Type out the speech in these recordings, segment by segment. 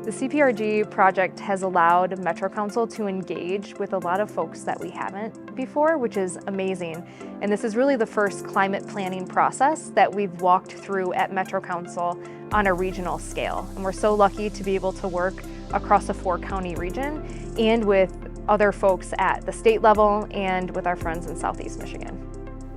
The CPRG project has allowed Metro Council to engage with a lot of folks that we haven't before, which is amazing. And this is really the first climate planning process that we've walked through at Metro Council on a regional scale. And we're so lucky to be able to work across a 4-county region and with other folks at the state level and with our friends in Southeast Michigan.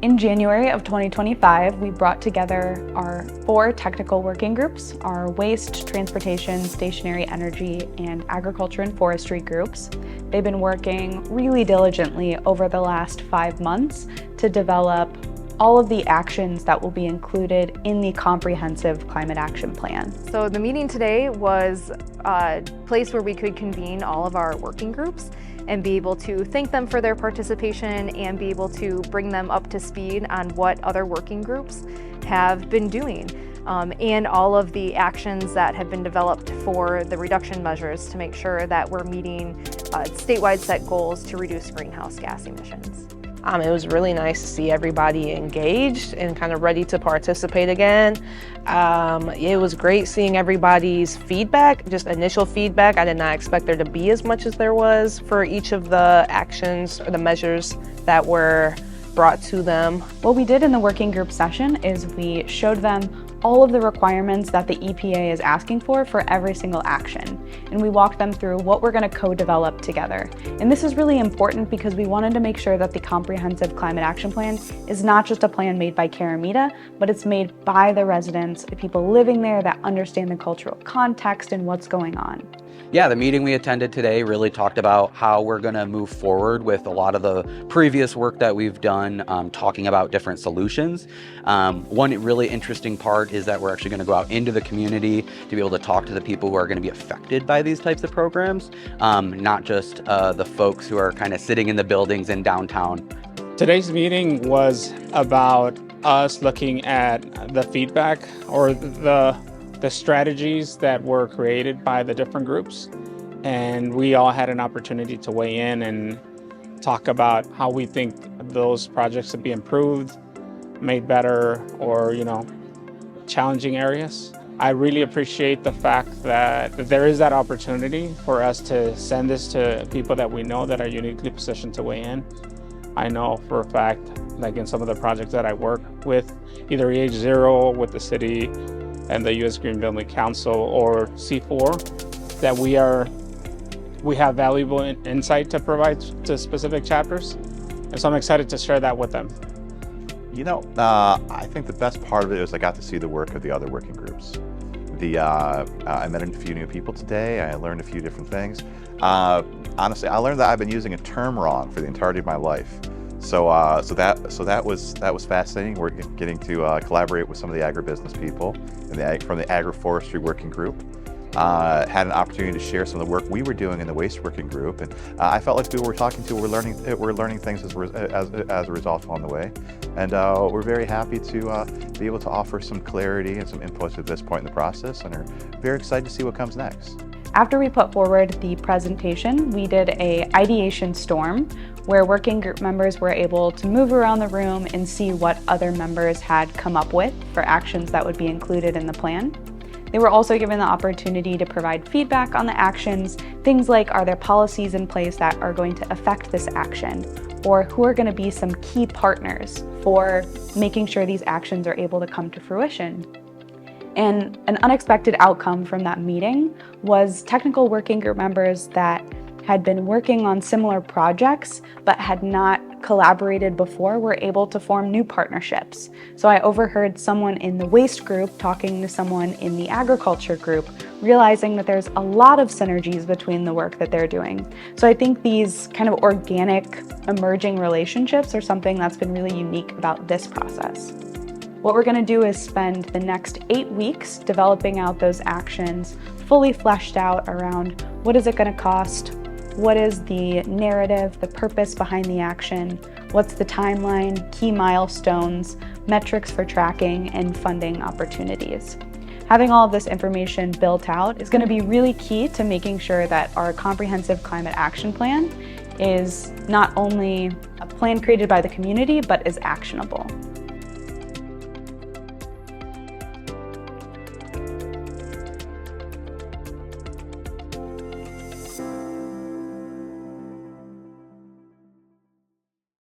In January of 2025, we brought together our 4 technical working groups, our waste, transportation, stationary energy, and agriculture and forestry groups. They've been working really diligently over the last 5 months to develop all of the actions that will be included in the comprehensive climate action plan. So the meeting today was a place where we could convene all of our working groups and be able to thank them for their participation and be able to bring them up to speed on what other working groups have been doing and all of the actions that have been developed for the reduction measures to make sure that we're meeting statewide set goals to reduce greenhouse gas emissions. It was really nice to see everybody engaged and kind of ready to participate again. It was great seeing everybody's feedback, just initial feedback. I did not expect there to be as much as there was for each of the actions or the measures that were brought to them. What we did in the working group session is we showed them all of the requirements that the EPA is asking for every single action. And we walked them through what we're going to co-develop together. And this is really important because we wanted to make sure that the comprehensive climate action plan is not just a plan made by Karamita, but it's made by the residents, the people living there that understand the cultural context and what's going on. Yeah, the meeting we attended today really talked about how we're going to move forward with a lot of the previous work that we've done, talking about different solutions. One really interesting part is that we're actually going to go out into the community to be able to talk to the people who are going to be affected by these types of programs, not just the folks who are kind of sitting in the buildings in downtown. Today's meeting was about us looking at the feedback or the strategies that were created by the different groups. And we all had an opportunity to weigh in and talk about how we think those projects should be improved, made better, or, challenging areas. I really appreciate the fact that there is that opportunity for us to send this to people that we know that are uniquely positioned to weigh in. I know for a fact, like in some of the projects that I work with, either EH0 with the city and the U.S. Green Building Council or C4, that we have valuable insight to provide to specific chapters. And so I'm excited to share that with them. I think the best part of it is I got to see the work of the other working groups. I met a few new people today. I learned a few different things. Honestly, I learned that I've been using a term wrong for the entirety of my life. So that was fascinating. We're getting to collaborate with some of the agribusiness people from the agroforestry working group. Had an opportunity to share some of the work we were doing in the waste working group, and I felt like people we're talking to were learning things as a result along the way. And we're very happy to be able to offer some clarity and some input at this point in the process, and are very excited to see what comes next. After we put forward the presentation, we did a ideation storm where working group members were able to move around the room and see what other members had come up with for actions that would be included in the plan. They were also given the opportunity to provide feedback on the actions, things like, are there policies in place that are going to affect this action? Or who are going to be some key partners for making sure these actions are able to come to fruition? And an unexpected outcome from that meeting was technical working group members that had been working on similar projects but had not collaborated before were able to form new partnerships. So I overheard someone in the waste group talking to someone in the agriculture group, realizing that there's a lot of synergies between the work that they're doing. So I think these kind of organic emerging relationships are something that's been really unique about this process. What we're going to do is spend the next 8 weeks developing out those actions, fully fleshed out around what is it going to cost, what is the narrative, the purpose behind the action, what's the timeline, key milestones, metrics for tracking, and funding opportunities. Having all of this information built out is going to be really key to making sure that our comprehensive climate action plan is not only a plan created by the community, but is actionable.